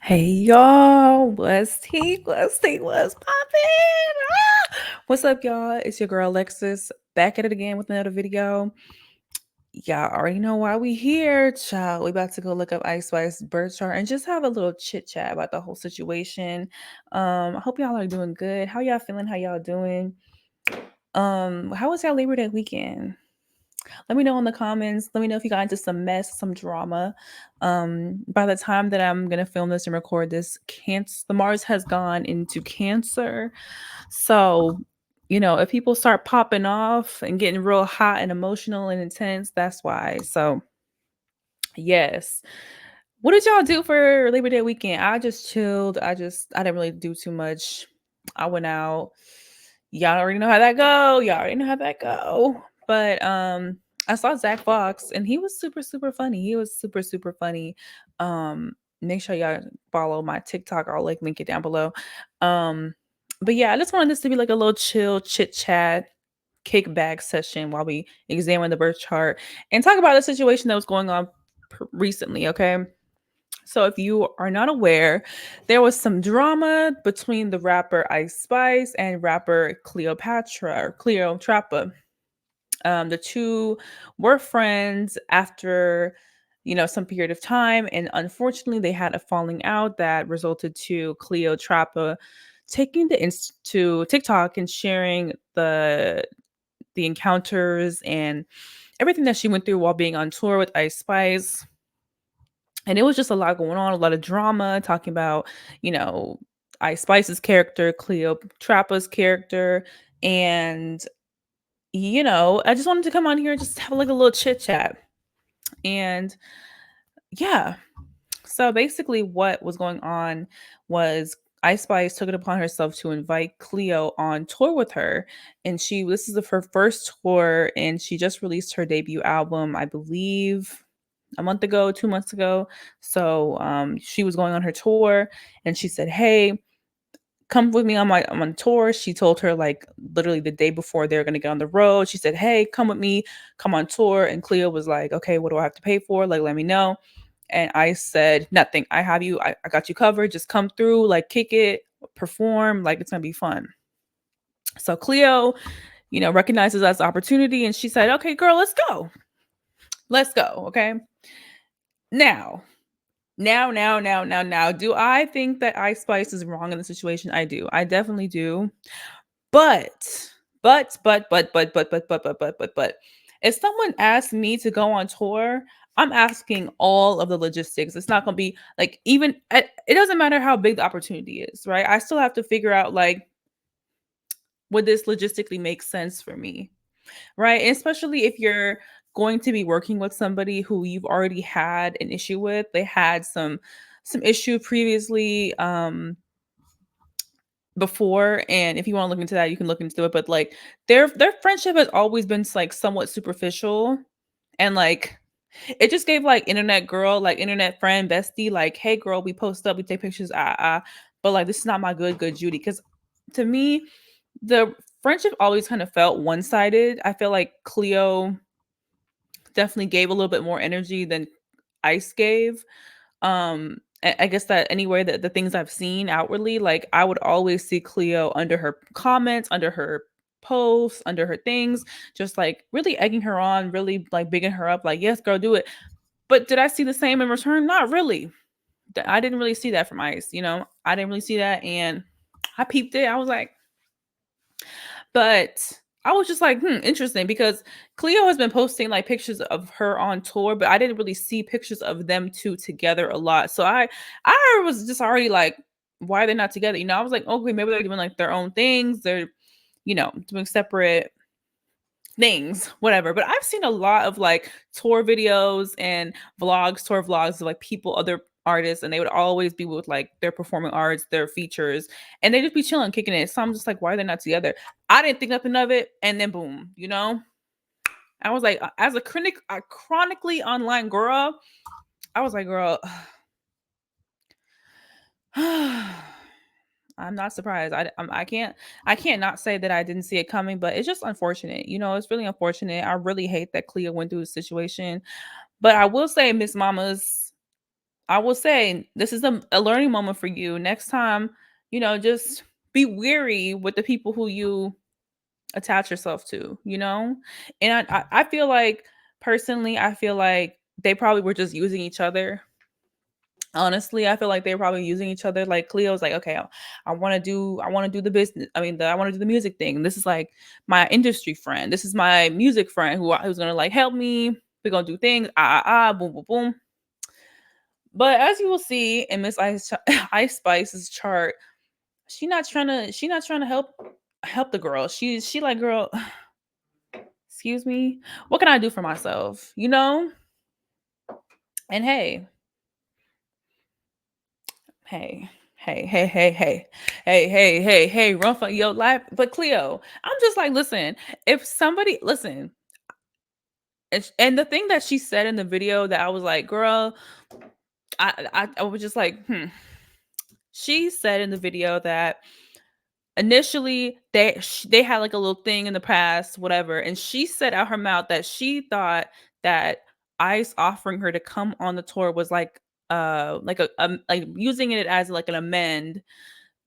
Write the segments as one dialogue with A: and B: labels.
A: Hey y'all, what's poppin'? What's up, y'all? It's your girl Alexis back at it again with another video. Y'all already know why we here, child. We about to go look up Ice Spice birth chart and just have a little chit chat about the whole situation. I hope y'all are doing good. How y'all feeling? How y'all doing? How was y'all Labor Day weekend? Let me know in the comments. Let me know if you got into some mess, some drama. By the time that I'm gonna film this and record this, Cancer, the Mars has gone into Cancer. So, if people start popping off and getting real hot and emotional and intense, that's why. So, yes. What did y'all do for Labor Day weekend? I just chilled. I didn't really do too much. I went out. Y'all already know how that go. Y'all already know how that go. But I saw Zach Fox and he was super, super funny. He was super, super funny. Make sure y'all follow my TikTok. I'll link it down below. Um, but yeah, I just wanted this to be like a little chill chit chat kickback session while we examine the birth chart and talk about the situation that was going on recently. Okay. So, if you are not aware, there was some drama between the rapper Ice Spice and rapper Cleotrapa. The two were friends after, some period of time, and unfortunately, they had a falling out that resulted to Cleotrapa taking to TikTok and sharing the encounters and everything that she went through while being on tour with Ice Spice. And it was just a lot going on, a lot of drama, talking about, you know, Ice Spice's character, Cleopatra's character. And, I just wanted to come on here and just have like a little chit chat. And yeah, so basically what was going on was Ice Spice took it upon herself to invite Cleo on tour with her. And this is her first tour, and she just released her debut album, I believe a month ago, 2 months ago. So she was going on her tour, and she said, "Hey, come with me I'm on tour." She told her like literally the day before they're gonna get on the road. She said, "Hey, come with me, come on tour." And Cleo was like, "Okay, what do I have to pay for? Like, let me know." And I said, "Nothing. I have you. I got you covered. Just come through, like kick it, perform. Like it's gonna be fun." So Cleo, recognizes that as opportunity, and she said, "Okay, girl, let's go. Let's go." Okay. Now, now. Do I think that Ice Spice is wrong in the situation? I do. I definitely do. But, but, if someone asks me to go on tour, I'm asking all of the logistics. It's not going to be like, it doesn't matter how big the opportunity is, right? I still have to figure out, like, would this logistically make sense for me? Right? And especially if you're going to be working with somebody who you've already had an issue with. They had some issue previously before, and if you want to look into that, you can look into it. But like their friendship has always been like somewhat superficial, and like it just gave like internet girl, like internet friend, bestie, like, "Hey girl, we post up, we take pictures, but like this is not my good Judy." Because to me, the friendship always kind of felt one-sided. I feel like Cleo definitely gave a little bit more energy than Ice gave. I guess that anyway that the things I've seen outwardly, like I would always see Cleo under her comments, under her posts, under her things, just like really egging her on, really like bigging her up, like, "Yes, girl, do it." But did I see the same in return? Not really. I didn't really see that from Ice, I didn't really see that, and I peeped it. I was like, but I was just like, interesting, because Cleo has been posting like pictures of her on tour, but I didn't really see pictures of them two together a lot. So I was just already like, why are they not together? I was like, okay, maybe they're doing like their own things. They're, doing separate things, whatever. But I've seen a lot of like tour videos and tour vlogs of like people, other artists, and they would always be with like their performing arts, their features, and they just be chilling, kicking it. So I'm just like, why are they not together? I didn't think nothing of it, and then boom, I was like, as a chronically online girl, I was like, girl, I'm not surprised. I can't not say that I didn't see it coming, but it's just unfortunate. It's really unfortunate. I really hate that Cleo went through the situation. But I will say Miss Mama's I will say this is a learning moment for you. Next time, just be weary with the people who you attach yourself to, And I feel like personally, I feel like they probably were just using each other. Honestly, I feel like they're probably using each other. Like Cleo's like, okay, I want to do the business. I mean, I want to do the music thing. This is like my industry friend. This is my music friend who's gonna like help me. We're gonna do things. Boom, boom, boom. But as you will see in Miss Ice Spice's chart, she not trying to help the girl. She like, girl, excuse me, what can I do for myself? And hey, hey, run for your life. But Cleo, I'm just like, listen, if somebody listen, and the thing that she said in the video that I was like, girl, I was just like, She said in the video that initially they had like a little thing in the past, whatever, and she said out her mouth that she thought that Ice offering her to come on the tour was like like using it as like an amend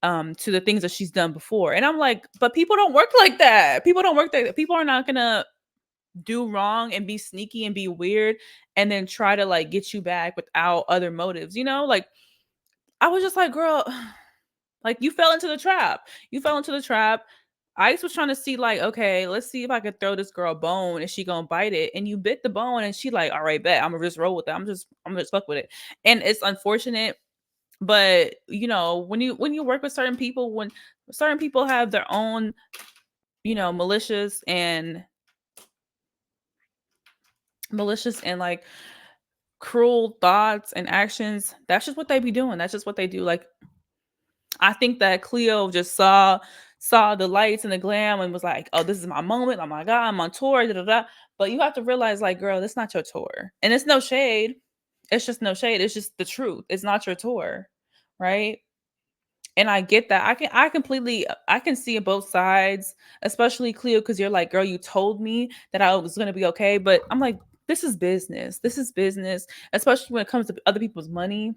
A: to the things that she's done before. And I'm like, but people don't work like that. People don't work that. People are not gonna do wrong and be sneaky and be weird and then try to like get you back without other motives, Like I was just like, girl, like you fell into the trap. You fell into the trap. Ice was trying to see, like, okay, let's see if I could throw this girl a bone and she gonna bite it. And you bit the bone and she like, all right, bet. I'm gonna just roll with it. I'm just fuck with it. And it's unfortunate, but when you work with certain people, when certain people have their own, malicious and like cruel thoughts and actions, that's just what they be doing. That's just what they do. Like I think that Cleo just saw the lights and the glam and was like, "Oh, this is my moment. Oh my god, I'm on tour." Da, da, da. But you have to realize, like, girl, that's not your tour, and it's no shade. It's just no shade. It's just the truth. It's not your tour, right? And I get that. I can see both sides, especially Cleo, because you're like, girl, you told me that I was gonna be okay, but I'm like, this is business. This is business, especially when it comes to other people's money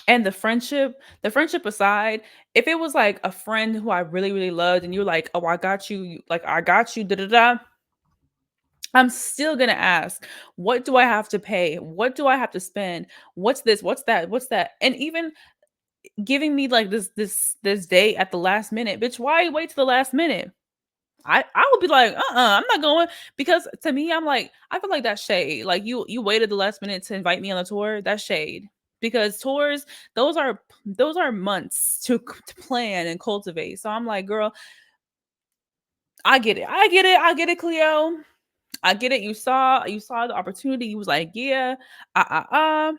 A: and the friendship aside, if it was like a friend who I really, really loved and you're like, "Oh, I got you, like I got you, da da da," I'm still gonna ask, what do I have to pay? What do I have to spend? What's this? What's that? What's that? And even giving me like this date at the last minute, bitch, why you wait to the last minute? I would be like, I'm not going, because to me, I'm like, I feel like that's shade. Like you waited the last minute to invite me on the tour. That's shade. Because tours, those are months to plan and cultivate. So I'm like, girl, I get it. I get it. I get it, Cleo. I get it. You saw the opportunity. You was like, yeah, uh, uh, uh.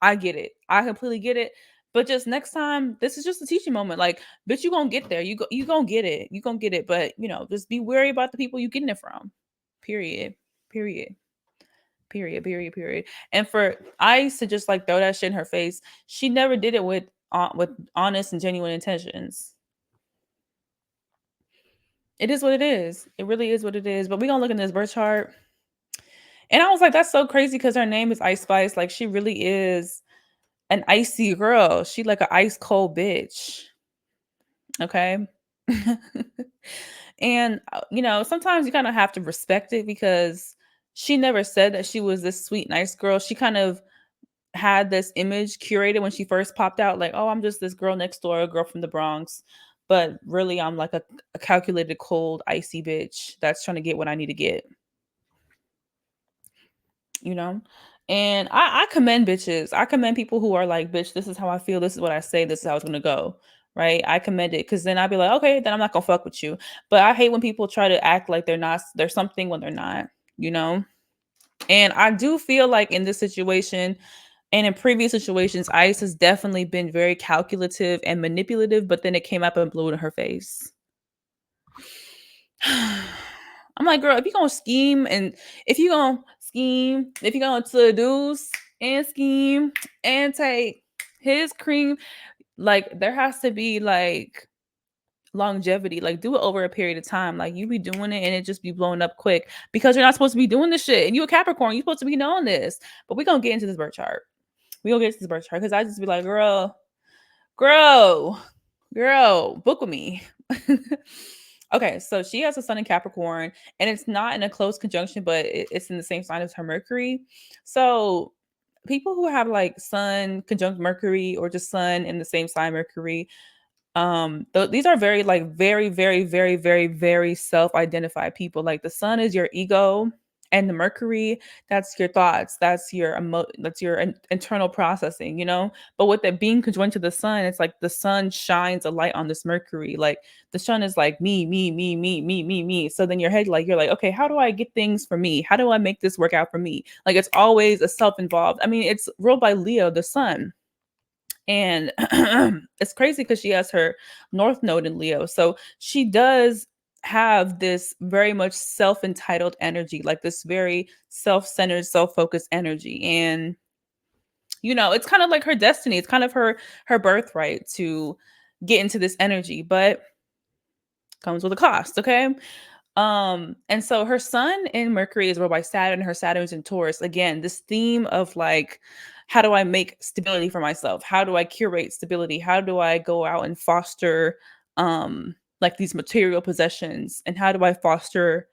A: I get it. I completely get it. But just next time, this is just a teaching moment. Like, bitch, you gonna get there. You gonna get it. You gonna get it. But just be wary about the people you getting it from. Period. Period. Period. Period. Period. And for Ice to just like throw that shit in her face, she never did it with honest and genuine intentions. It is what it is. It really is what it is. But we gonna look in this birth chart. And I was like, that's so crazy because her name is Ice Spice. Like, she really is an icy girl. She like an ice cold bitch. Okay. And sometimes you kind of have to respect it because she never said that she was this sweet, nice girl. She kind of had this image curated when she first popped out, like, oh, I'm just this girl next door, a girl from the Bronx. But really, I'm like a calculated, cold, icy bitch that's trying to get what I need to get. you know and I commend bitches. I commend people who are like, bitch, this is how I feel, this is what I say, this is how it's gonna go. Right? I commend it, because then I'd be like, okay, then I'm not gonna fuck with you. But I hate when people try to act like they're something when they're not. you know and I do feel like in this situation and in previous situations, Ice has definitely been very calculative and manipulative, but then it came up and blew it in her face. I'm like, girl, if you're gonna scheme, if you're gonna seduce and scheme and take his cream, like there has to be like longevity. Like, do it over a period of time. Like, you be doing it and it just be blowing up quick because you're not supposed to be doing this shit. And you a Capricorn, you're supposed to be knowing this. But we're gonna get into this birth chart. We gonna get to this birth chart because I just be like, girl, girl, book with me. Okay, so she has a sun in Capricorn, and it's not in a close conjunction, but it's in the same sign as her Mercury. So people who have like sun conjunct Mercury or just sun in the same sign Mercury, these are very like very self-identified people. Like the sun is your ego, and the Mercury, that's your thoughts, that's your internal processing, but with it being conjoined to the sun, it's like the sun shines a light on this Mercury. Like the sun is like me. So then your head, like you're like, okay, how do I get things for me? How do I make this work out for me? Like it's always a self-involved. I mean, it's ruled by Leo, the sun. And it's crazy because she has her North Node in Leo. So she does have this very much self entitled energy, like this very self centered, self focused energy. And, it's kind of like her destiny. It's kind of her birthright to get into this energy, but comes with a cost. Okay. And so her sun in Mercury is ruled by Saturn, her Saturn is in Taurus. Again, this theme of like, how do I make stability for myself? How do I curate stability? How do I go out and foster like these material possessions? And how do I foster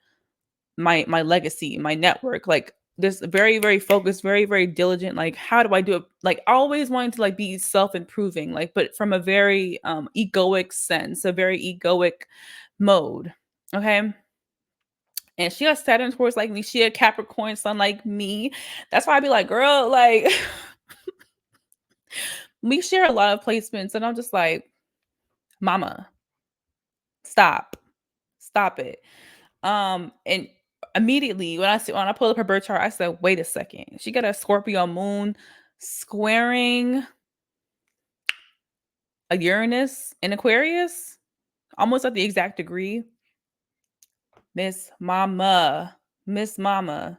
A: my legacy, my network? Like this very focused, very diligent, like how do I do it? Like always wanting to like be self-improving, like, but from a very egoic sense, a very egoic mode. Okay. And she has Saturn towards like me. She had Capricorn sun like me. That's why I be like, girl, like we share a lot of placements, and I'm just like, mama, stop, stop it. And immediately when I pulled up her birth chart, I said, wait a second. She got a Scorpio moon squaring a Uranus in Aquarius, almost at the exact degree. Miss Mama, Miss Mama.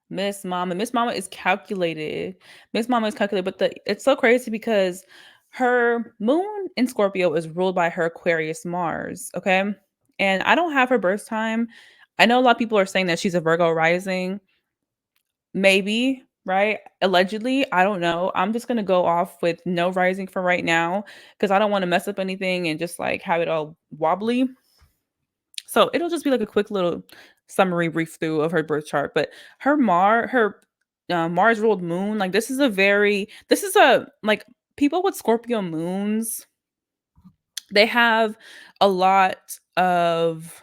A: Miss Mama is calculated. Miss Mama is calculated, but it's so crazy because her moon in Scorpio is ruled by her Aquarius Mars. Okay. And I don't have her birth time. I know a lot of people are saying that she's a Virgo rising. Maybe, right? Allegedly. I don't know. I'm just gonna go off with no rising for right now because I don't want to mess up anything and just like have it all wobbly. So it'll just be like a quick little summary brief through of her birth chart. But her Mars ruled moon, like this is a like people with Scorpio moons, they have a lot of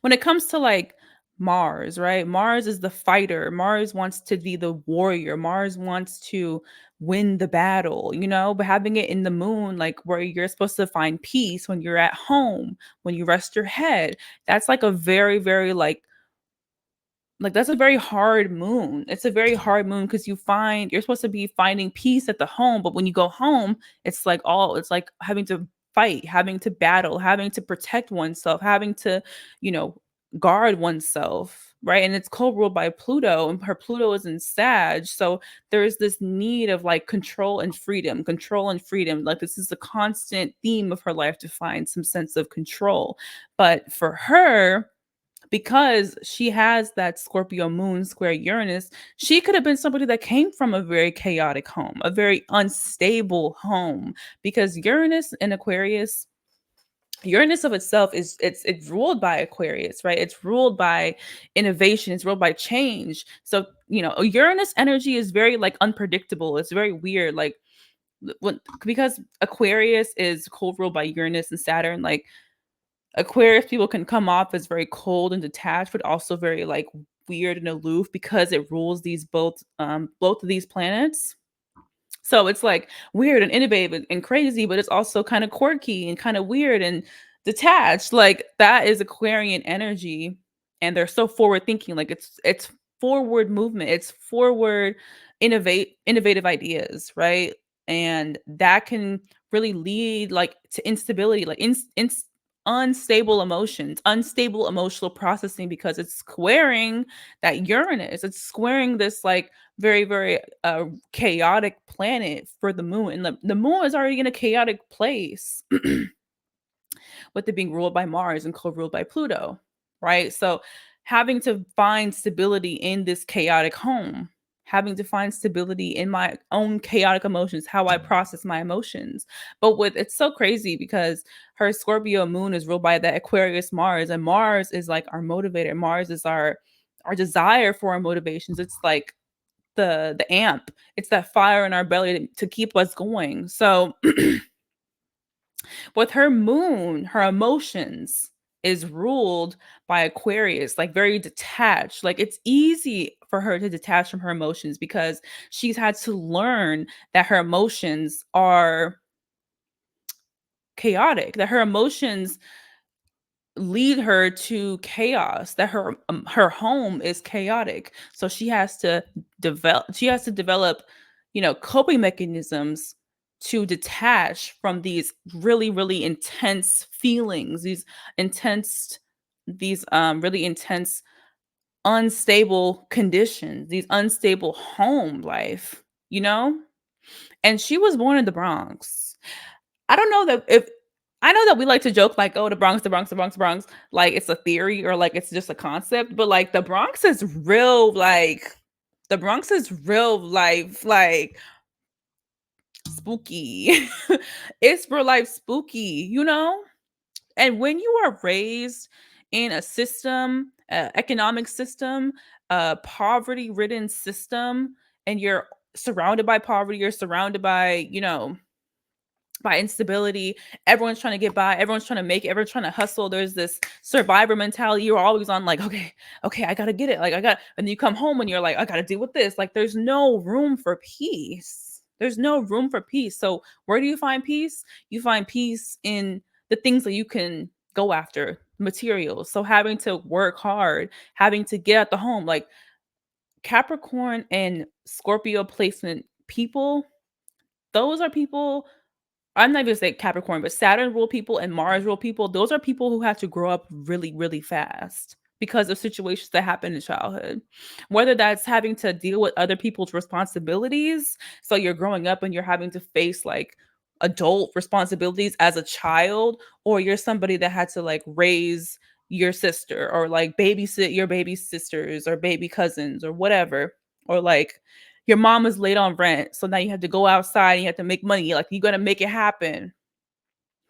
A: when it comes to like Mars, right? Mars is the fighter. Mars wants to be the warrior. Mars wants to win the battle, but having it in the moon, like where you're supposed to find peace when you're at home, when you rest your head, that's like a very, like that's a very hard moon. It's a very hard moon because you're supposed to be finding peace at the home, but when you go home, it's like having to fight, having to battle, having to protect oneself, having to, you know, guard oneself, right? And it's co-ruled by Pluto, and her Pluto is in Sag. So there's this need of like control and freedom, control and freedom. Like this is a constant theme of her life to find some sense of control. But for her, because she has that Scorpio moon square Uranus, she could have been somebody that came from a very chaotic home, a very unstable home, because Uranus in Aquarius, Uranus of itself it's ruled by Aquarius, right? It's ruled by innovation, it's ruled by change. So, Uranus energy is very like unpredictable. It's very weird. Like because Aquarius is co-ruled by Uranus and Saturn, like Aquarius people can come off as very cold and detached, but also very like weird and aloof because it rules these both of these planets. So it's like weird and innovative and crazy, but it's also kind of quirky and kind of weird and detached. Like that is Aquarian energy, and they're so forward thinking. Like it's forward movement. It's forward innovative ideas, right? And that can really lead like to instability, like unstable emotions, unstable emotional processing because it's squaring that Uranus. It's squaring this like very chaotic planet for the moon, and the moon is already in a chaotic place with it being ruled by Mars and co-ruled by Pluto, right? So having to find stability in this chaotic home, having to find stability in my own chaotic emotions, how I process my emotions. But with it's so crazy because her Scorpio moon is ruled by that Aquarius Mars, and Mars is like our motivator. Mars is our desire for our motivations. It's like the amp. It's that fire in our belly to keep us going. So with her moon, her emotions is ruled by Aquarius, like very detached. Like it's easy for her to detach from her emotions because she's had to learn that her emotions are chaotic, that her emotions lead her to chaos, that her home is chaotic. So she has to develop coping mechanisms to detach from these really really intense feelings, intense these really intense unstable conditions, these unstable home life, you know? And she was born in the Bronx. I don't know that if I know that we like to joke like, "Oh, the Bronx, the Bronx, the Bronx, Bronx," like it's a theory or like it's just a concept, but like the Bronx is real, like the Bronx is real life, like spooky. It's real life spooky, you know? And when you are raised in a system, economic system, a poverty-ridden system, and you're surrounded by poverty, you're surrounded by instability. Everyone's trying to get by. Everyone's trying to make it. Everyone's trying to hustle. There's this survivor mentality. You're always on like, okay, okay, I gotta get it. Like I got, and you come home and you're like, I gotta deal with this. Like there's no room for peace. There's no room for peace. So where do you find peace? You find peace in the things that you can go after, materials. So having to work hard, having to get at the home, like Capricorn and Scorpio placement people, those are people I'm not even say Capricorn, but Saturn rule people and Mars rule people. Those are people who have to grow up really, really fast because of situations that happen in childhood. Whether that's having to deal with other people's responsibilities. So you're growing up and you're having to face like adult responsibilities as a child, or you're somebody that had to like raise your sister or like babysit your baby sisters or baby cousins or whatever. Or like your mom is late on rent, so now you have to go outside and you have to make money. Like you got to make it happen.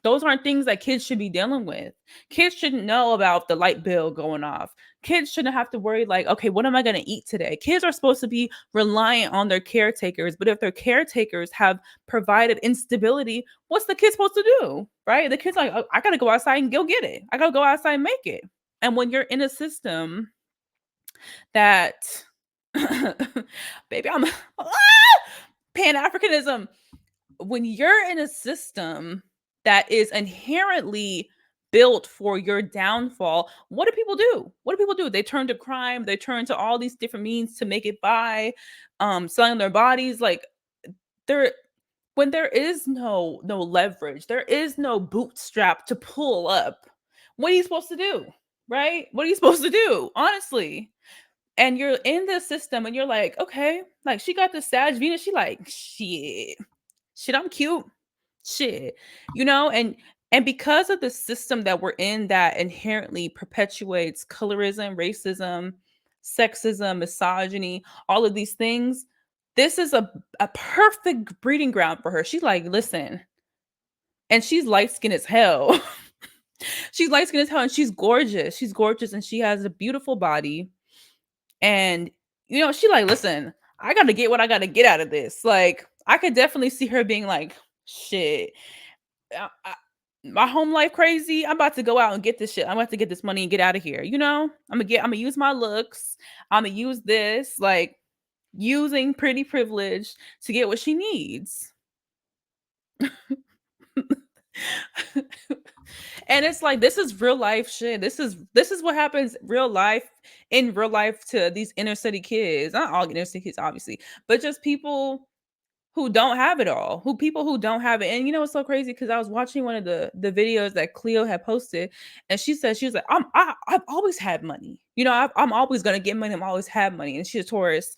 A: Those aren't things that kids should be dealing with. Kids shouldn't know about the light bill going off. Kids shouldn't have to worry like, okay, what am I going to eat today? Kids are supposed to be reliant on their caretakers, but if their caretakers have provided instability, what's the kid supposed to do? Right? The kid's like, oh, I got to go outside and go get it. I got to go outside and make it. And when you're in a system that baby, I'm Pan-Africanism. When you're in a system that is inherently built for your downfall, what do people do? What do people do? They turn to crime, they turn to all these different means to make it by selling their bodies. Like there when there is no leverage, there is no bootstrap to pull up. What are you supposed to do? Right? What are you supposed to do? Honestly, and you're in the system and you're like, okay, like she got the Sag Venus. She like, shit, I'm cute. Shit. And because of the system that we're in that inherently perpetuates colorism, racism, sexism, misogyny, all of these things, this is a perfect breeding ground for her. She's like, listen, and she's light skinned as hell. She's light skinned as hell and she's gorgeous. She's gorgeous and she has a beautiful body. And, she like, listen, I got to get what I got to get out of this. Like, I could definitely see her being like, shit, my home life crazy. I'm about to go out and get this shit. I'm about to get this money and get out of here. I'm gonna use my looks. I'm gonna use this, like using pretty privilege to get what she needs. And it's like this is real life shit. This is what happens real life in real life to these inner city kids. Not all inner city kids, obviously, but just people who don't have it all. Who don't have it. And it's so crazy because I was watching one of the videos that Cleo had posted, and she was like, I've always had money. I'm always gonna get money. I'm always had money. And she's a Taurus,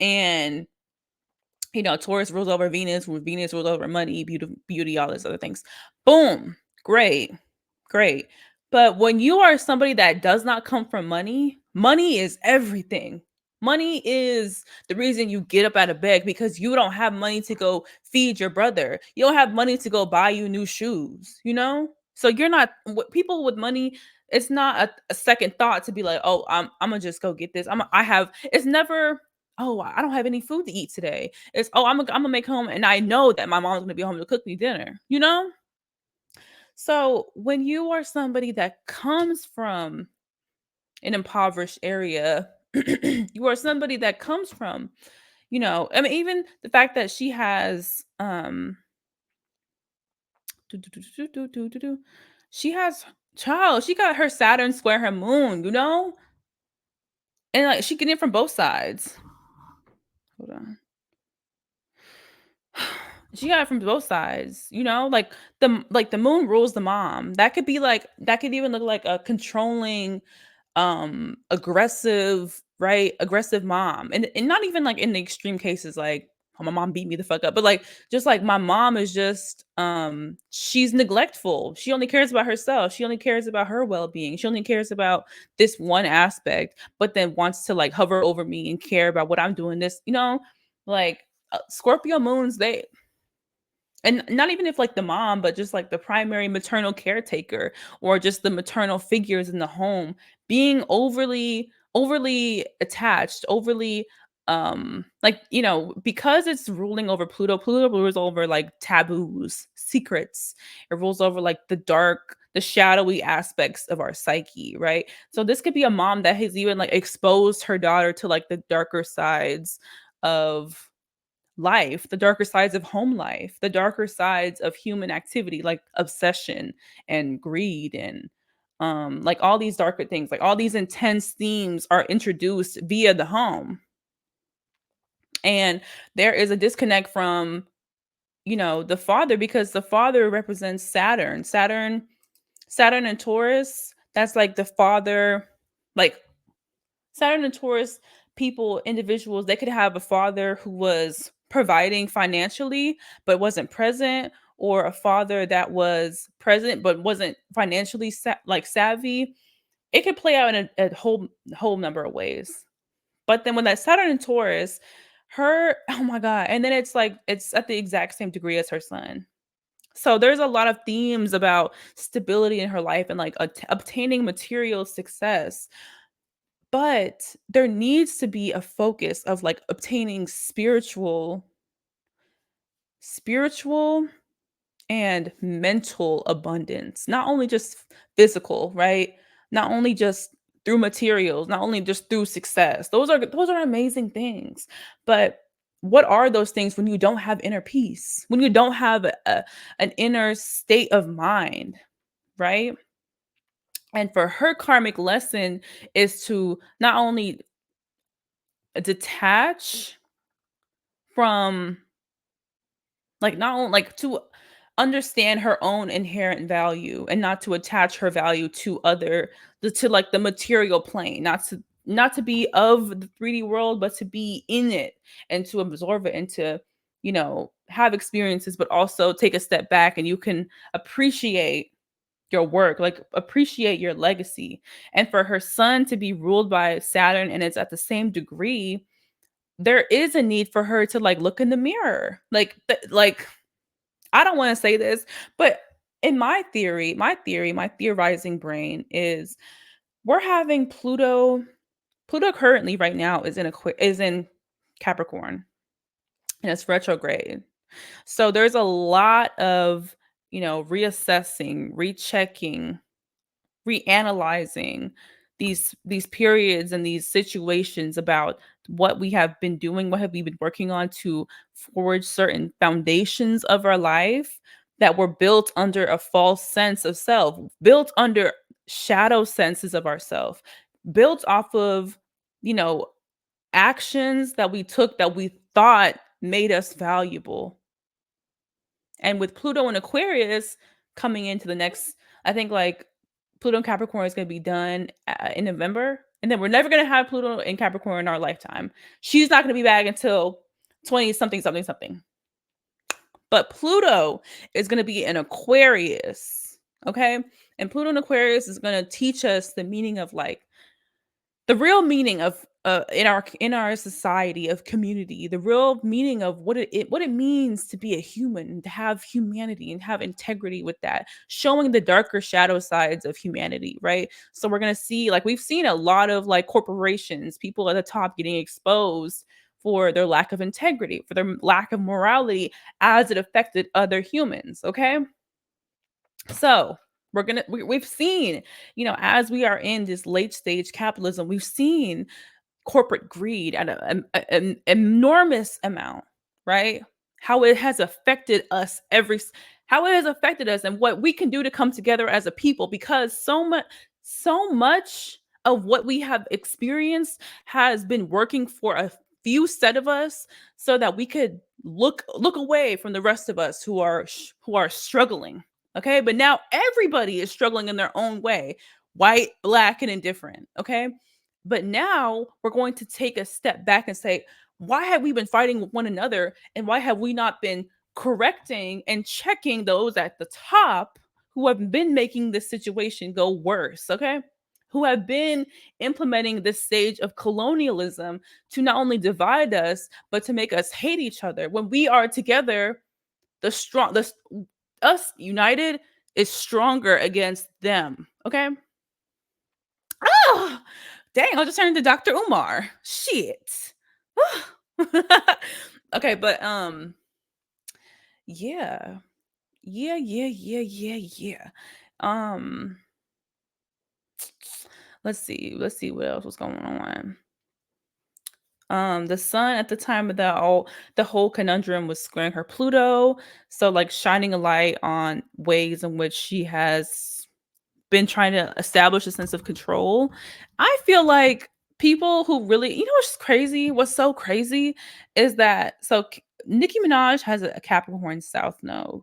A: and Taurus rules over Venus, Venus rules over money, beauty, all those other things. Boom. Great. Great. But when you are somebody that does not come from money, money is everything. Money is the reason you get up out of bed because you don't have money to go feed your brother. You don't have money to go buy you new shoes, you know? So you're not people with money, it's not a second thought to be like, "Oh, I'm gonna just go get this. I have." It's never, "Oh, I don't have any food to eat today." It's, "Oh, I'm gonna make home and I know that my mom's gonna be home to cook me dinner." You know? So, when you are somebody that comes from an impoverished area, you are somebody that comes from, I mean, even the fact that she has do, do, do, do, do, do, do, do, she has child, she got her Saturn square her moon, and like she get it from both sides. Hold on. She got it from both sides, like the moon rules the mom. That could even look like a controlling, aggressive, right? Aggressive mom. And not even like in the extreme cases like, "Oh, my mom beat me the fuck up," but like just like my mom is just she's neglectful. She only cares about herself. She only cares about her well-being. She only cares about this one aspect, but then wants to like hover over me and care about what I'm doing like Scorpio moons, they and not even if like the mom, but just like the primary maternal caretaker or just the maternal figures in the home being overly attached, overly like, because it's ruling over Pluto rules over like taboos, secrets. It rules over like the shadowy aspects of our psyche, right? So this could be a mom that has even like exposed her daughter to like the darker sides of life, the darker sides of home life, the darker sides of human activity, like obsession and greed and like all these darker things, like all these intense themes are introduced via the home. And there is a disconnect from, the father because the father represents Saturn. Saturn and Taurus, that's like the father, like Saturn and Taurus people, individuals, they could have a father who was providing financially but wasn't present, or a father that was present but wasn't financially like savvy. It could play out in a whole number of ways. But then when that Saturn and Taurus, her, oh my God, and then it's like it's at the exact same degree as her son. So there's a lot of themes about stability in her life and like obtaining material success, but there needs to be a focus of like obtaining spiritual and mental abundance, not only just physical, right? Not only just through materials, not only just through success. Those are amazing things. But what are those things when you don't have inner peace? When you don't have an inner state of mind, right? And for her karmic lesson is to not only detach from, like, not only like to understand her own inherent value and not to attach her value to to like the material plane, not to be of the 3D world, but to be in it and to absorb it and to, have experiences, but also take a step back and you can appreciate your work, like appreciate your legacy. And for her son to be ruled by Saturn and it's at the same degree, there is a need for her to like look in the mirror. Like I don't want to say this, but in my theorizing brain is we're having Pluto currently right now is in Capricorn and it's retrograde. So there's a lot of, reassessing, rechecking, reanalyzing these periods and these situations about what we have been doing, what have we been working on to forge certain foundations of our life that were built under a false sense of self, built under shadow senses of ourself, built off of, you know, actions that we took that we thought made us valuable. And with Pluto and Aquarius coming into the next, I think like Pluto and Capricorn is going to be done in November. And then we're never going to have Pluto and Capricorn in our lifetime. She's not going to be back until 20 something, something, something. But Pluto is going to be in Aquarius. Okay. And Pluto and Aquarius is going to teach us the meaning of like the real meaning in our society of community, the real meaning of what it means to be a human, to have humanity and have integrity with that, showing the darker shadow sides of humanity, right? So we're gonna see, like we've seen a lot of like corporations, people at the top getting exposed for their lack of integrity, for their lack of morality as it affected other humans. Okay, so we've seen, as we are in this late stage capitalism, we've seen corporate greed at an enormous amount, right? How it has affected us how it has affected us and what we can do to come together as a people, because so much of what we have experienced has been working for a few set of us, so that we could look away from the rest of us who are struggling. Okay, but now everybody is struggling in their own way, white, black, and indifferent. Okay, but now we're going to take a step back and say, why have we been fighting with one another? And why have we not been correcting and checking those at the top who have been making this situation go worse? Okay. Who have been implementing this stage of colonialism to not only divide us, but to make us hate each other. When we are together, us united is stronger against them. Okay. Oh, dang, I'll just turn into Dr. Umar. Shit. Okay, but yeah. Yeah. Um, let's see what else was going on. The sun at the time of the whole conundrum was squaring her Pluto, so like shining a light on ways in which she has been trying to establish a sense of control. I feel like people who really, what's so crazy is that Nicki Minaj has a Capricorn South node,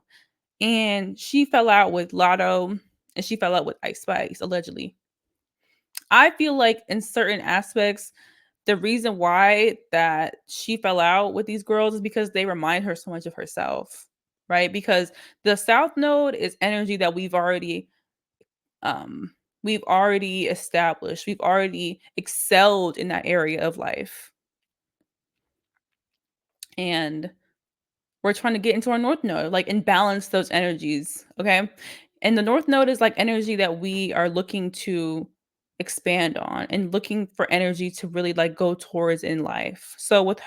A: and she fell out with Lotto, and she fell out with Ice Spice allegedly. I feel like in certain aspects, the reason why that she fell out with these girls is because they remind her so much of herself, right? Because the South node is energy that um we've already established, we've already excelled in that area of life, and we're trying to get into our north node, like, and balance those energies. Okay, and the north node is like energy that we are looking to expand on and looking for energy to really like go towards in life. So with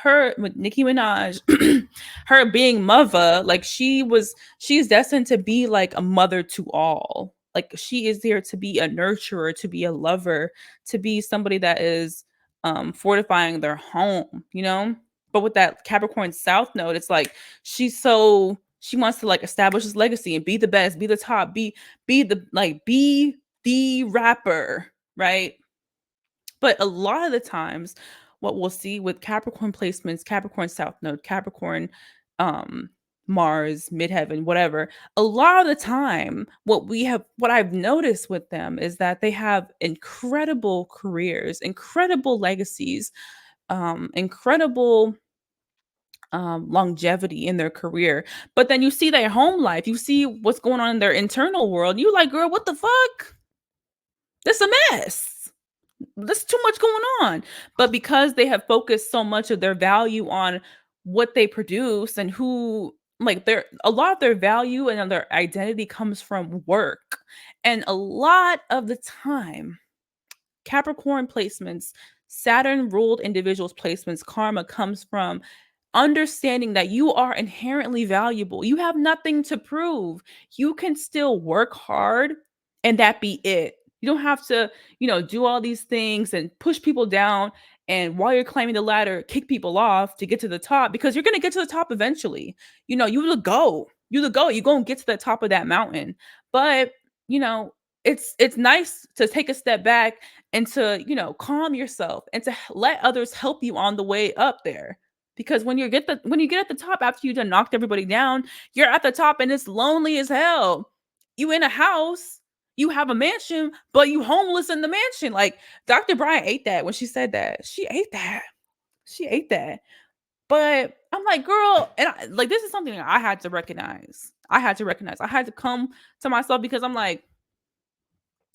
A: Nicki Minaj, her being mother, like she's destined to be like a mother to all. Like she is there to be a nurturer, to be a lover, to be somebody that is fortifying their home, But with that Capricorn South node, it's like she wants to like establish this legacy and be the best, be the top, be the rapper, right? But a lot of the times, what we'll see with Capricorn placements, Capricorn South Node, Capricorn, um, Mars, Midheaven, whatever, a lot of the time, what I've noticed with them is that they have incredible careers, incredible legacies, incredible longevity in their career. But then you see their home life, you see what's going on in their internal world. You like, girl, what the fuck? This a mess. There's too much going on. But because they have focused so much of their value on what they produce and who, like, their a lot of their value and their identity comes from work. And a lot of the time, Capricorn placements, Saturn ruled individuals placements, karma comes from understanding that you are inherently valuable. You have nothing to prove. You can still work hard and that be it. You don't have to, do all these things and push people down. And while you're climbing the ladder, kick people off to get to the top, because you're going to get to the top eventually. You go, you're going to get to the top of that mountain. But, you know, it's nice to take a step back and to, calm yourself and to let others help you on the way up there, because when you get at the top after you done knocked everybody down, you're at the top and it's lonely as hell. You in a house, you have a mansion, but you homeless in the mansion. Like Dr. Bryant ate that when she said that. She ate that. She ate that. But I'm like, girl, and like this is something that I had to recognize. I had to recognize. I had to come to myself, because I'm like,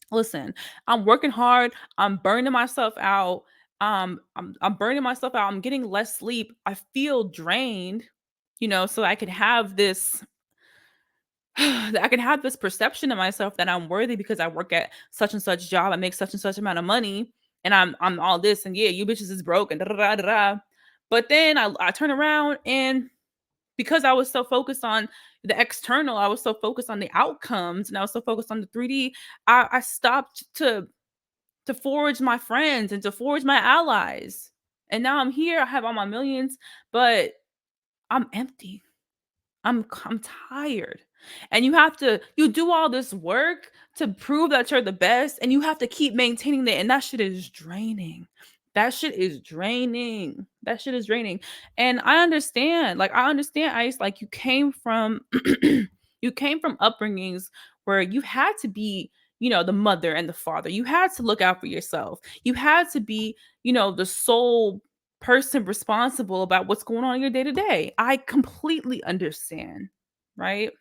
A: listen, I'm working hard. I'm burning myself out. I'm burning myself out. I'm getting less sleep. I feel drained, so I could have this I can have this perception of myself that I'm worthy because I work at such and such job, I make such and such amount of money, and I'm all this, and yeah, you bitches is broke and da da da da. Da. But then I turn around, and because I was so focused on the external, I was so focused on the outcomes, and I was so focused on the 3D, I stopped to forge my friends and to forge my allies. And now I'm here, I have all my millions, but I'm empty. I'm tired. And you do all this work to prove that you're the best, and you have to keep maintaining that, and that shit is draining. That shit is draining. That shit is draining. And I understand, Ice, like you came from you came from upbringings where you had to be, the mother and the father. You had to look out for yourself. You had to be, the sole person responsible about what's going on in your day to day. I completely understand, right?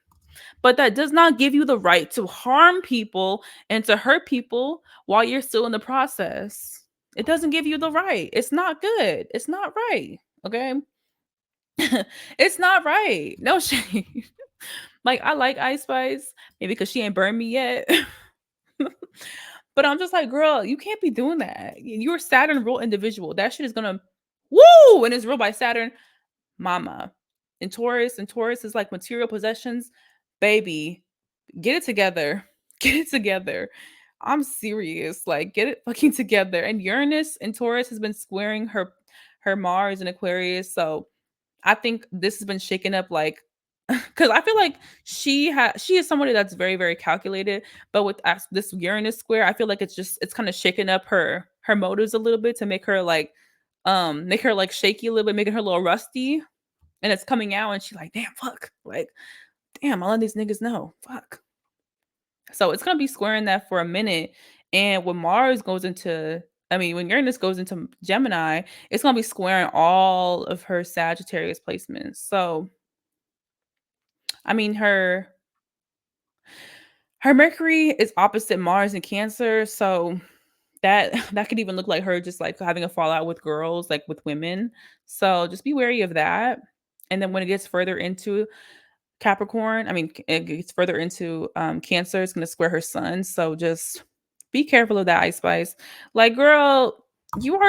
A: But that does not give you the right to harm people and to hurt people while you're still in the process. It doesn't give you the right. It's not good. It's not right. Okay. It's not right. No shade. Like, I like Ice Spice, maybe because she ain't burned me yet. But I'm just like, girl, you can't be doing that. You're a Saturn rule individual. That shit is gonna woo, and it's ruled by Saturn, mama. And Taurus is like material possessions. Baby, get it together. Get it together. I'm serious. Like, get it fucking together. And Uranus and Taurus has been squaring her Mars and Aquarius. So I think this has been shaken up, like, because I feel like she is somebody that's very, very calculated, but with this Uranus square, I feel like it's kind of shaking up her motives a little bit to make her like shaky a little bit, making her a little rusty, and it's coming out, and she's like, damn, fuck, like, damn, I let these niggas know, fuck. So it's gonna be squaring that for a minute, and when when Uranus goes into Gemini, it's gonna be squaring all of her Sagittarius placements. So I mean, her Mercury is opposite Mars in Cancer, so that that could even look like her just like having a fallout with girls, like with women. So just be wary of that. And then when it gets further into Capricorn, it gets further into Cancer, it's gonna square her sun. So just be careful of that, Ice Spice. Like, girl, you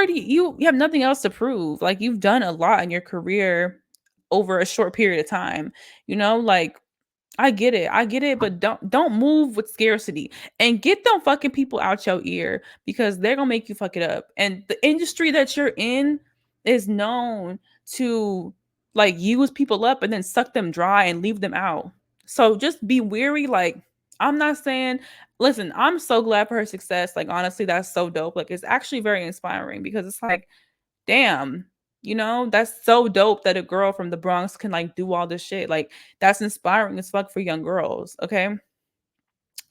A: have nothing else to prove. Like, you've done a lot in your career over a short period of time. Like, I get it. I get it, but don't move with scarcity, and get them fucking people out your ear, because they're gonna make you fuck it up. And the industry that you're in is known to like use people up and then suck them dry and leave them out. So just be weary. Like, I'm not saying, listen, I'm so glad for her success. Like, honestly, that's so dope. Like, it's actually very inspiring, because it's like, damn, that's so dope that a girl from the Bronx can like do all this shit. Like, that's inspiring as fuck for young girls. Okay.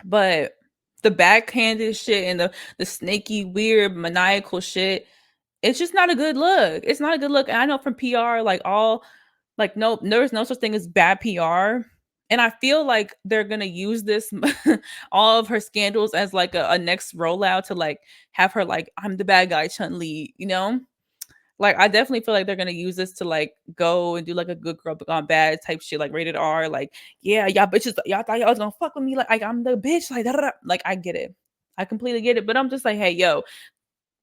A: But the backhanded shit and the snaky, weird, maniacal shit, it's just not a good look. It's not a good look. And I know from PR, like, all like, no, there's no such thing as bad PR. And I feel like they're gonna use this all of her scandals as like a next rollout to like have her like, I'm the bad guy, Chun-Li. Like, I definitely feel like they're gonna use this to like go and do like a good girl but gone bad type shit, like rated R. Like, yeah, y'all bitches, y'all thought y'all was gonna fuck with me, like I'm the bitch, like da, da, da. Like, I get it, I completely get it, but I'm just like, hey, yo,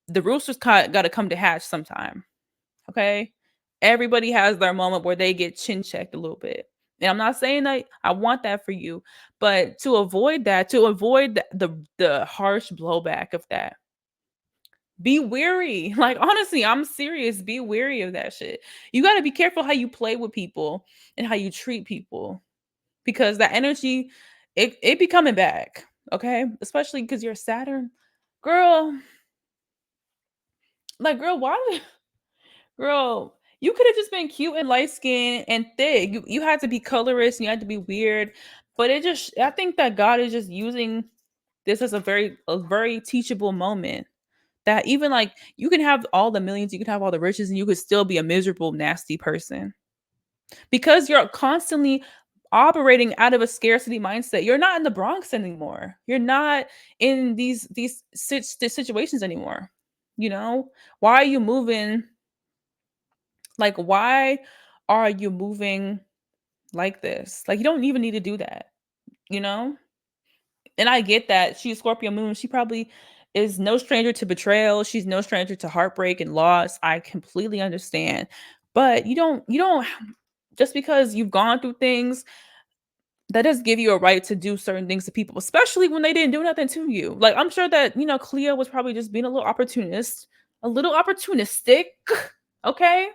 A: the roosters got to come to hatch sometime, okay? Everybody has their moment where they get chin checked a little bit, and I'm not saying that I want that for you, but to avoid that, to avoid the harsh blowback of that, be weary. Like, honestly, I'm serious. Be weary of that shit. You got to be careful how you play with people and how you treat people, because that energy, it be coming back. Okay, especially because you're Saturn, girl. Like, girl, why, girl? You could have just been cute and light skinned and thick. You had to be colorist and you had to be weird, but I think that God is just using this as a very teachable moment, that even like you can have all the millions, you can have all the riches, and you could still be a miserable, nasty person, because you're constantly operating out of a scarcity mindset. You're not in the Bronx anymore. You're not in these situations anymore. you know? Why are you moving like, why are you moving like this? Like, you don't even need to do that, you know? And I get that she's Scorpio moon. She probably is no stranger to betrayal. She's no stranger to heartbreak and loss. I completely understand. But you don't just because you've gone through things, that does give you a right to do certain things to people, especially when they didn't do nothing to you. Like I'm sure that, Cleo was probably just being a little opportunist, a little opportunistic. Okay?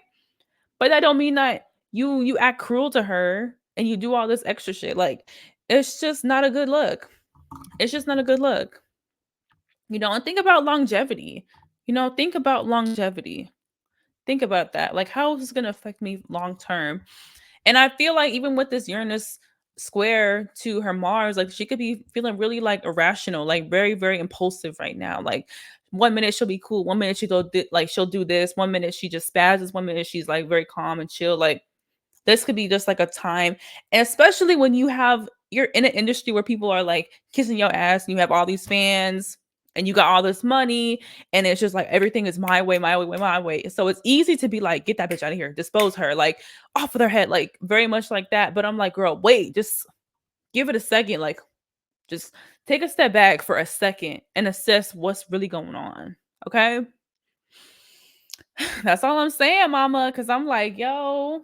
A: But that don't mean that you act cruel to her and you do all this extra shit. Like it's just not a good look. It's just not a good look. And think about longevity. Think about longevity. Think about that. Like how is this going to affect me long term? And I feel like even with this Uranus square to her Mars, like she could be feeling really like irrational, like very, very impulsive right now. Like 1 minute she'll be cool, 1 minute like she'll do this, 1 minute she just spazzes, 1 minute she's like very calm and chill. Like this could be just like a time, and especially when you're in an industry where people are like kissing your ass and you have all these fans and you got all this money and it's just like everything is my way, my way, my way. So it's easy to be like, get that bitch out of here, dispose her, like off of their head, like very much like that. But I'm like, girl, wait, just give it a second. Like, just take a step back for a second and assess what's really going on. Okay. That's all I'm saying, mama. Cause I'm like, yo,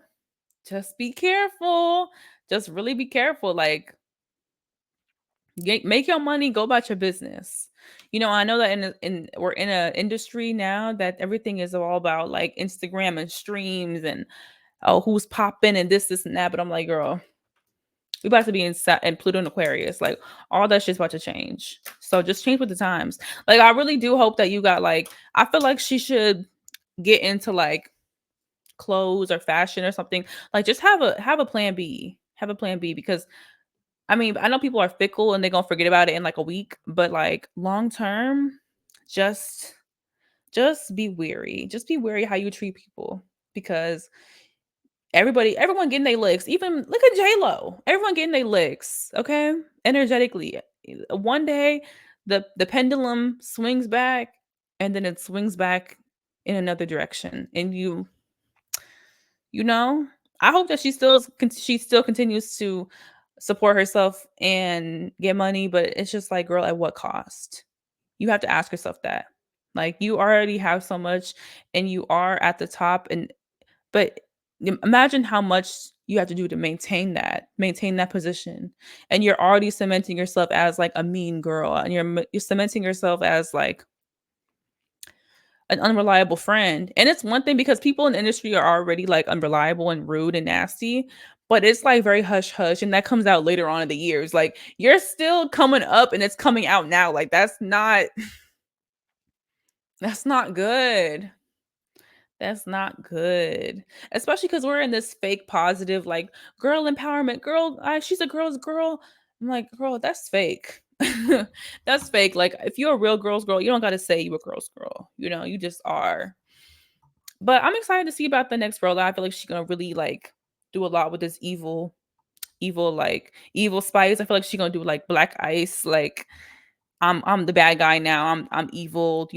A: just be careful. Just really be careful. Like, make your money, go about your business. I know that we're in an industry now that everything is all about like Instagram and streams and oh who's popping and this and that. But I'm like, girl, we about to be in Pluto and Aquarius. Like all that shit's about to change. So just change with the times. Like I really do hope that you got like. I feel like she should get into like clothes or fashion or something. Like just have a plan B. Have a plan B because I mean, I know people are fickle and they're gonna forget about it in like a week, but like long term, just just be weary. Just be wary how you treat people because everyone getting their licks. Even look at J Lo. Everyone getting their licks. Okay, energetically. One day, the pendulum swings back, and then it swings back in another direction, and you know I hope that she still continues to support herself and get money, but it's just like, girl, at what cost? You have to ask yourself that. Like you already have so much and you are at the top, and but imagine how much you have to do to maintain that position. And you're already cementing yourself as like a mean girl, and you're cementing yourself as like an unreliable friend. And it's one thing because people in the industry are already like unreliable and rude and nasty, but it's like very hush hush. And that comes out later on in the years. Like you're still coming up and it's coming out now. Like that's not good. That's not good. Especially because we're in this fake positive, like girl empowerment, girl, she's a girl's girl. I'm like, girl, that's fake. That's fake. Like if you're a real girl's girl, you don't gotta say you a girl's girl. You just are. But I'm excited to see about the next role. I feel like she's gonna really like do a lot with this evil spice. I feel like she's gonna do like black ice. Like I'm the bad guy now. I'm evil.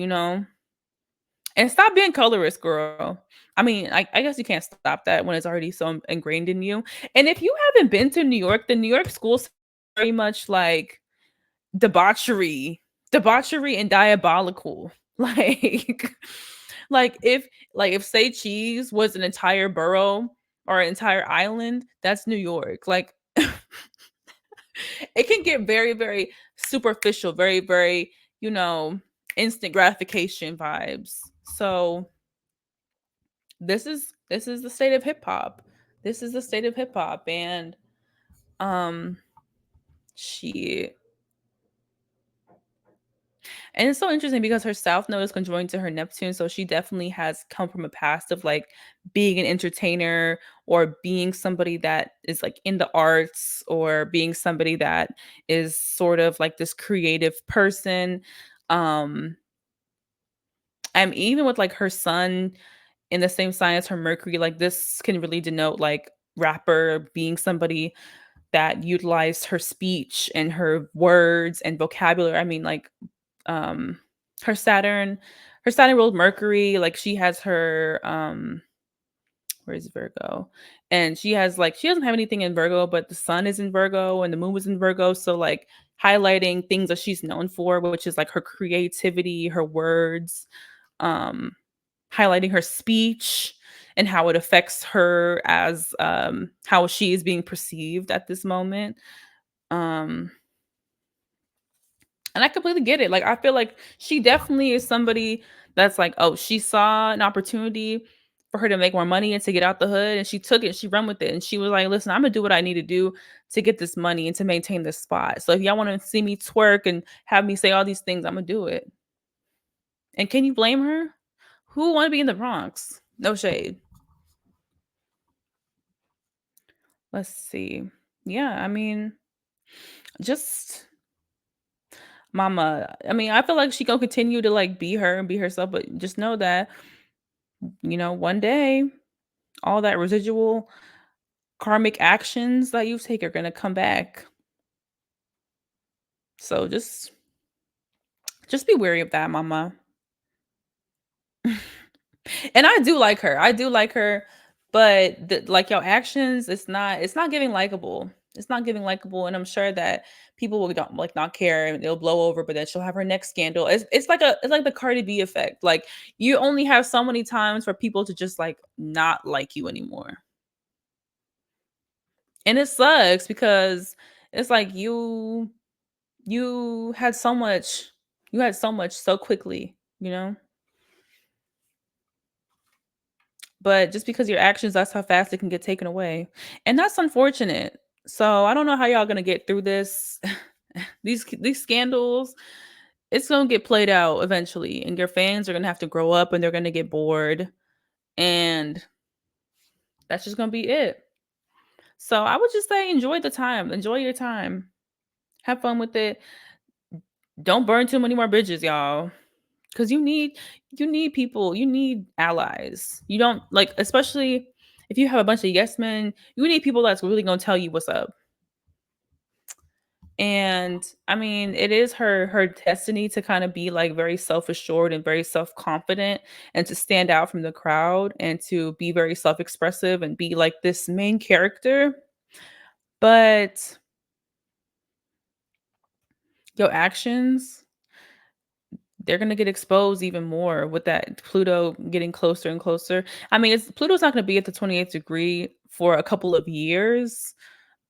A: And stop being colorist, girl. I mean, I guess you can't stop that when it's already so ingrained in you. And if you haven't been to New York, the New York schools very much like debauchery, debauchery and diabolical. Like, like if say cheese was an entire borough or an entire island, that's New York. Like it can get very, very superficial, very, very, you know, instant gratification vibes. So this is the state of hip hop. This is the state of hip hop, and um, she and it's so interesting because her South Node is conjoined to her Neptune, so she definitely has come from a past of like being an entertainer or being somebody that is like in the arts or being somebody that is sort of like this creative person. Um, and even with like her son in the same sign as her Mercury, like this can really denote like rapper being somebody that utilized her speech and her words and vocabulary. I mean, like um her Saturn her Saturn ruled Mercury, like she has her where's Virgo? And she has like she doesn't have anything in Virgo, but the sun is in Virgo and the moon was in Virgo. So like highlighting things that she's known for, which is like her creativity, her words, um, highlighting her speech and how it affects her as how she is being perceived at this moment. Um and I completely get it. Like, I feel like she definitely is somebody that's like, oh, she saw an opportunity for her to make more money and to get out the hood, and she took it, she run with it, and she was like, "Listen, I'm gonna do what I need to do to get this money and to maintain this spot. So if y'all want to see me twerk and have me say all these things, I'm gonna do it." And can you blame her? Who want to be in the Bronx? No shade. Let's see. Yeah, I mean, just mama. I mean, I feel like she gonna continue to like be her and be herself, but just know that one day, all that residual karmic actions that you take are gonna come back. So just be wary of that, mama. And I do like her. I do like her, but like your actions, it's not giving likable. It's not giving likable, and I'm sure that people will don't like not care and it'll blow over, but then she'll have her next scandal. It's like the Cardi B effect. Like you only have so many times for people to just like not like you anymore. And it sucks because it's like you had so much so quickly, you know? But just because your actions, that's how fast it can get taken away. And that's unfortunate. So I don't know how y'all gonna get through this. These scandals, it's gonna get played out eventually, and your fans are gonna have to grow up and they're gonna get bored. And that's just gonna be it. So I would just say enjoy the time. Enjoy your time. Have fun with it. Don't burn too many more bridges, y'all. Because you need people, you need allies. You don't like, especially if you have a bunch of yes men, you need people that's really gonna tell you what's up. And I mean, it is her destiny to kind of be like very self-assured and very self-confident and to stand out from the crowd and to be very self-expressive and be like this main character. But your actions, they're gonna get exposed even more with that Pluto getting closer and closer. I mean, it's Pluto's not gonna be at the 28th degree for a couple of years,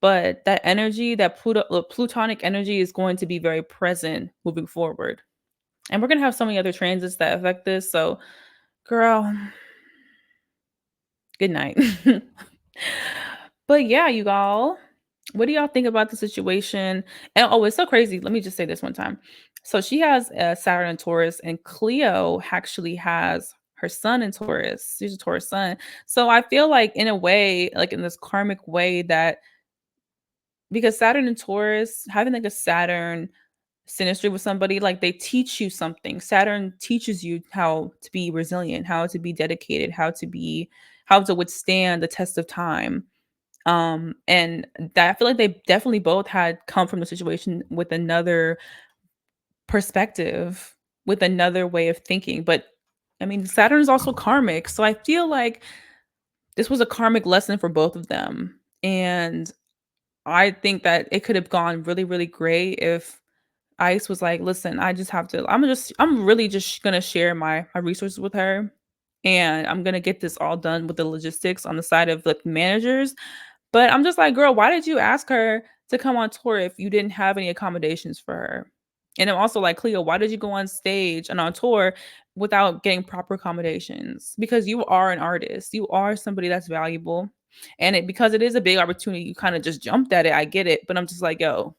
A: but that energy, that plutonic energy is going to be very present moving forward. And we're gonna have so many other transits that affect this. So, girl, good night. But yeah, you all, what do y'all think about the situation? And oh, it's so crazy. Let me just say this one time. So she has Saturn in Taurus, and Cleo actually has her sun in Taurus. She's a Taurus sun. So I feel like, in a way, like in this karmic way, that because Saturn and Taurus, having like a Saturn synastry with somebody, like they teach you something. Saturn teaches you how to be resilient, how to be dedicated, how to withstand the test of time. And that I feel like they definitely both had come from the situation with another perspective, with another way of thinking. But I mean, Saturn is also karmic. So I feel like this was a karmic lesson for both of them. And I think that it could have gone really, really great if Ice was like, "Listen, I just have to I'm really just gonna share my resources with her, and I'm gonna get this all done with the logistics on the side of the managers." But I'm just like, "Girl, why did you ask her to come on tour if you didn't have any accommodations for her?" And I'm also like, "Cleo, why did you go on stage and on tour without getting proper accommodations?" Because you are an artist. You are somebody that's valuable. And because it is a big opportunity, you kind of just jumped at it. I get it. But I'm just like, yo,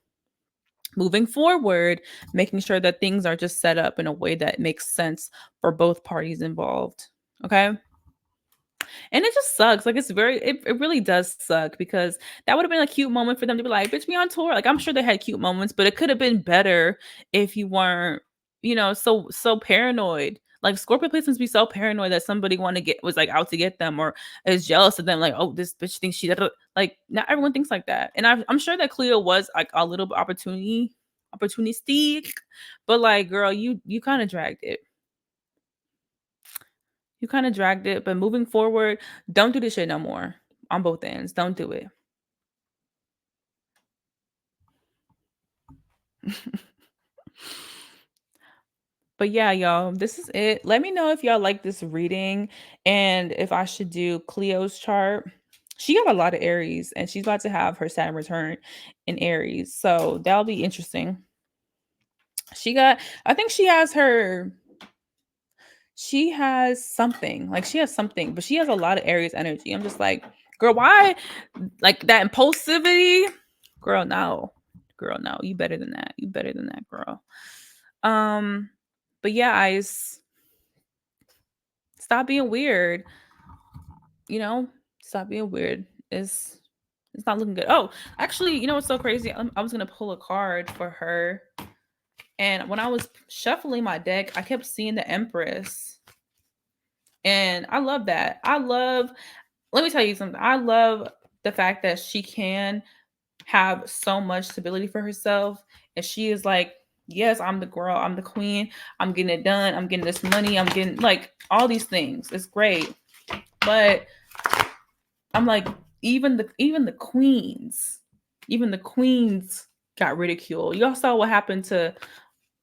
A: moving forward, making sure that things are just set up in a way that makes sense for both parties involved. Okay. And it just sucks. Like it really does suck because that would have been a cute moment for them to be like, bitch, me on tour. Like I'm sure they had cute moments, but it could have been better if you weren't, so paranoid. Like Scorpio placements be so paranoid that somebody was like out to get them or is jealous of them. Like, oh, this bitch thinks like not everyone thinks like that. And I'm sure that Cleo was like a little bit opportunistic, but like, girl, you kind of dragged it. You kind of dragged it, but moving forward, don't do this shit no more on both ends. Don't do it. But yeah, y'all, this is it. Let me know if y'all like this reading and if I should do Cleo's chart. She got a lot of Aries and she's about to have her Saturn return in Aries. So that'll be interesting. I think she has something. Like she has something, but she has a lot of Aries energy. I'm just like, girl, why? Like that impulsivity? Girl, no. Girl, no. You better than that. You better than that, girl. Um, but yeah, Ice, stop being weird. You know, stop being weird. It's not looking good. Oh, actually, you know what's so crazy? I was gonna pull a card for her, and when I was shuffling my deck, I kept seeing the Empress, and I love that. Let me tell you something. I love the fact that she can have so much stability for herself, and she is like, yes, I'm the girl, I'm the queen, I'm getting it done, I'm getting this money, I'm getting like all these things. It's great, but I'm like, even the queens got ridiculed. Y'all saw what happened to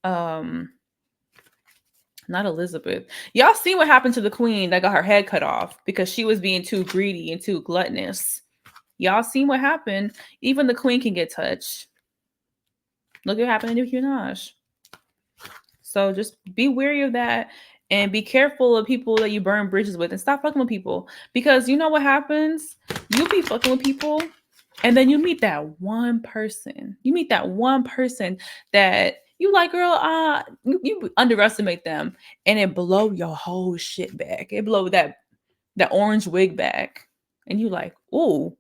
A: um not Elizabeth. Y'all see what happened to the queen that got her head cut off because she was being too greedy and too gluttonous. Y'all seen what happened. Even the queen can get touched. Look what happened to Nicki Minaj. So just be wary of that and be careful of people that you burn bridges with and stop fucking with people. Because you know what happens? You be fucking with people and then you meet that one person. You meet that one person that you like, girl, you underestimate them and it blow your whole shit back. It blow that orange wig back. And you like, ooh.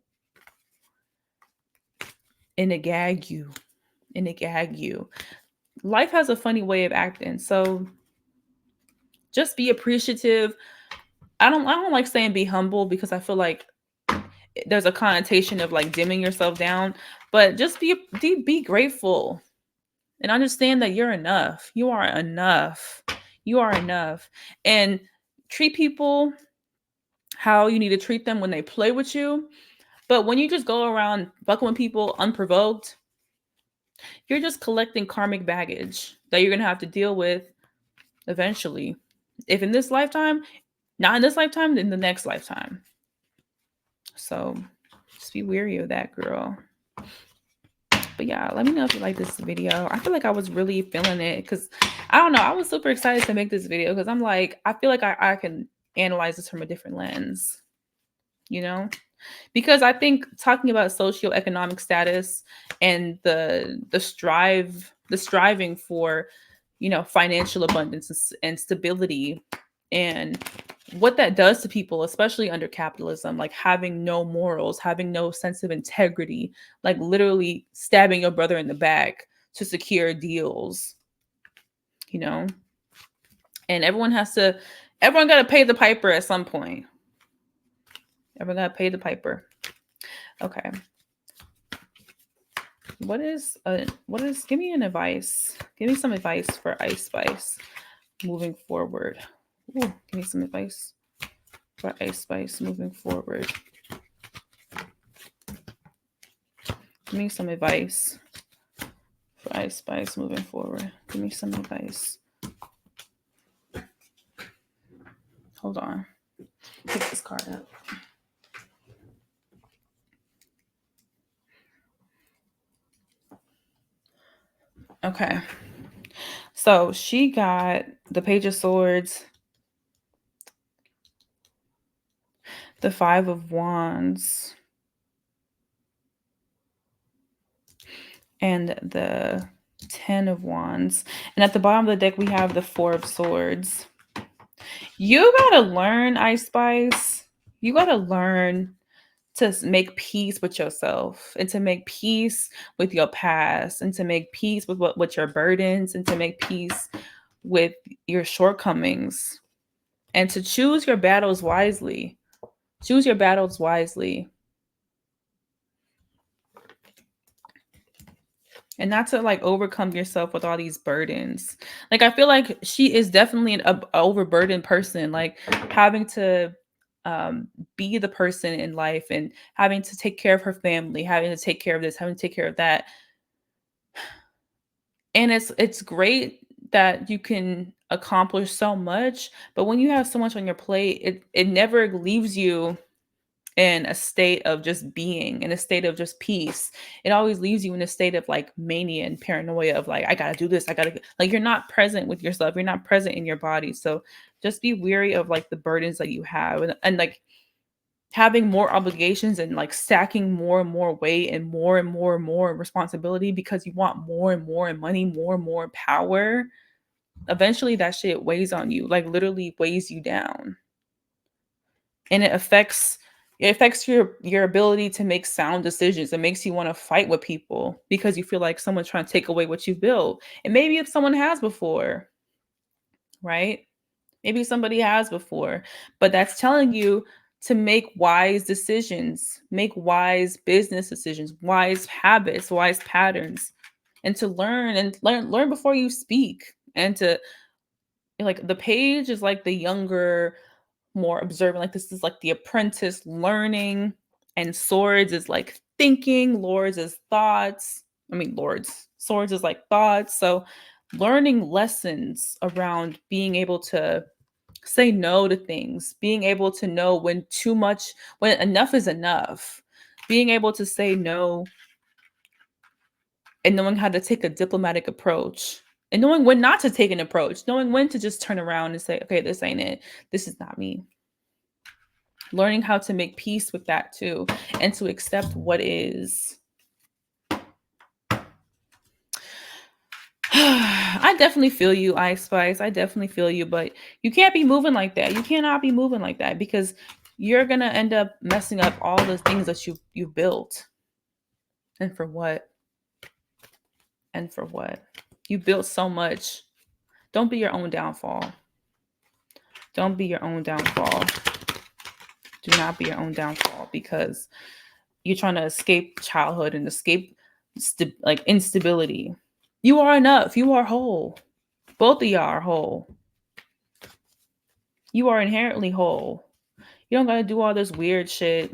A: And it gag you. And it gag you. Life has a funny way of acting. So just be appreciative. I don't like saying be humble because I feel like there's a connotation of like dimming yourself down, but just be grateful and understand that you're enough. You are enough. You are enough. And treat people how you need to treat them when they play with you. But when you just go around fucking with people unprovoked, you're just collecting karmic baggage that you're going to have to deal with eventually. If in this lifetime, not in this lifetime, then the next lifetime. So just be wary of that, girl. But yeah, let me know if you like this video. I feel like I was really feeling it because I don't know. I was super excited to make this video because I'm like, I feel like I can analyze this from a different lens, you know? Because I think talking about socioeconomic status and the striving for, you know, financial abundance and stability and what that does to people, especially under capitalism, like having no morals, having no sense of integrity, like literally stabbing your brother in the back to secure deals, you know? And everyone got to pay the piper at some point. Everyone got to pay the piper. Okay. Give me an advice. Give me some advice for Ice Spice moving forward. Ooh, give me some advice for Ice Spice moving forward. Give me some advice for Ice Spice moving forward. Give me some advice. Hold on. Pick this card up. Okay. So she got the Page of Swords, the Five of Wands, and the 10 of Wands. And at the bottom of the deck, we have the Four of Swords. You gotta learn, Ice Spice. You gotta learn to make peace with yourself and to make peace with your past and to make peace with your burdens and to make peace with your shortcomings and to choose your battles wisely. Choose your battles wisely. and not to like overcome yourself with all these burdens. Like I feel like she is definitely a overburdened person, like having to um be the person in life and having to take care of her family, having to take care of this, having to take care of that. And it's great that you can accomplish so much, but when you have so much on your plate, it never leaves you in a state of just being, in a state of just peace. It always leaves you in a state of like mania and paranoia of like, I gotta do this, I gotta, like, you're not present with yourself, you're not present in your body. So just be weary of like the burdens that you have, and like having more obligations and like stacking more and more weight and more responsibility because you want more and more and money, more and more power. Eventually that shit weighs on you, like literally weighs you down. And it affects your ability to make sound decisions. It makes you want to fight with people because you feel like someone's trying to take away what you built. And maybe if someone has before, right? Maybe somebody has before, but that's telling you to make wise decisions, make wise business decisions, wise habits, wise patterns, and to learn before you speak. And to, like, the page is like the younger, more observant. Like this is like the apprentice learning, and swords is like thinking, lords is thoughts. I mean, lords, swords is like thoughts. So learning lessons around being able to say no to things, being able to know when too much, when enough is enough, being able to say no, and knowing how to take a diplomatic approach, and knowing when not to take an approach, knowing when to just turn around and say, okay, this ain't it. This is not me. Learning how to make peace with that too, and to accept what is. I definitely feel you, Ice Spice. I definitely feel you, but you can't be moving like that. You cannot be moving like that because you're gonna end up messing up all the things that you built. And for what? And for what? You built so much. Don't be your own downfall. Don't be your own downfall. Do not be your own downfall because you're trying to escape childhood and escape like instability. You are enough. You are whole. Both of y'all are whole. You are inherently whole. You don't gotta do all this weird shit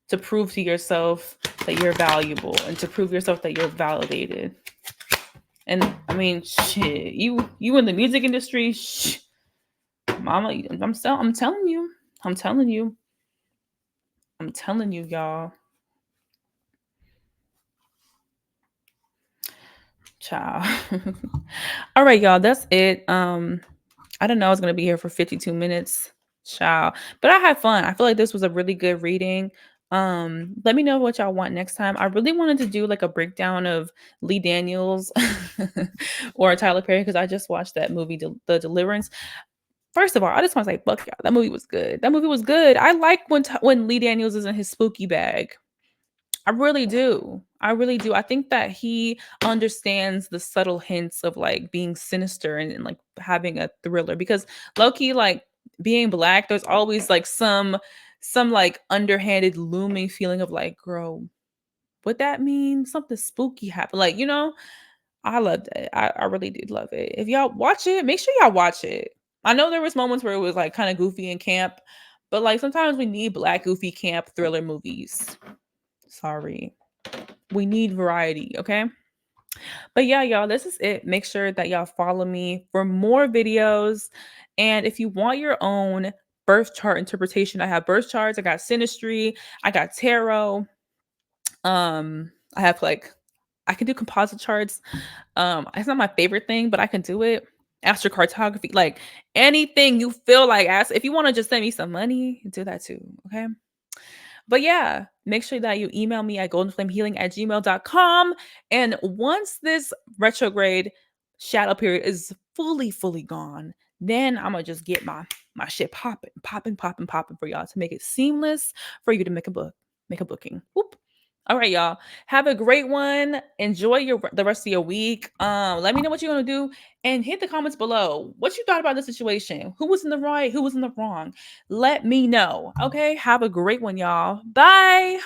A: to prove to yourself that you're valuable and to prove yourself that you're validated. And I mean, shit, you in the music industry, mama, I'm telling you, I'm telling you, I'm telling you, y'all. Ciao. All right, y'all. That's it. I didn't know I was gonna be here for 52 minutes. Ciao. But I had fun. I feel like this was a really good reading. Let me know what y'all want next time. I really wanted to do like a breakdown of Lee Daniels or Tyler Perry because I just watched that movie, The Deliverance. First of all, I just want to say, fuck y'all. That movie was good. That movie was good. I like when Lee Daniels is in his spooky bag. I really do. I really do. I think that he understands the subtle hints of like being sinister and like having a thriller because low-key, like being black, there's always like some like underhanded looming feeling of like, girl, what that mean? Something spooky happened. Like, I loved it. I really did love it. If y'all watch it, make sure y'all watch it. I know there was moments where it was like kind of goofy and camp, but like sometimes we need black goofy camp thriller movies. Sorry. We need variety, okay? But yeah, y'all, this is it. Make sure that y'all follow me for more videos. And if you want your own birth chart interpretation, I have birth charts, I got synastry, I got tarot. I have like I can do composite charts. It's not my favorite thing, but I can do it. Astrocartography, like anything you feel like ask. If you want to just send me some money, do that too. Okay. But yeah, make sure that you email me at goldenflamehealing@gmail.com. And once this retrograde shadow period is fully gone, then I'm gonna just get my shit popping for y'all to make it seamless for you to make a booking. Whoop. All right, y'all. Have a great one. Enjoy the rest of your week. Let me know what you're gonna do and hit the comments below. What you thought about the situation? Who was in the right? Who was in the wrong? Let me know. Okay. Have a great one, y'all. Bye.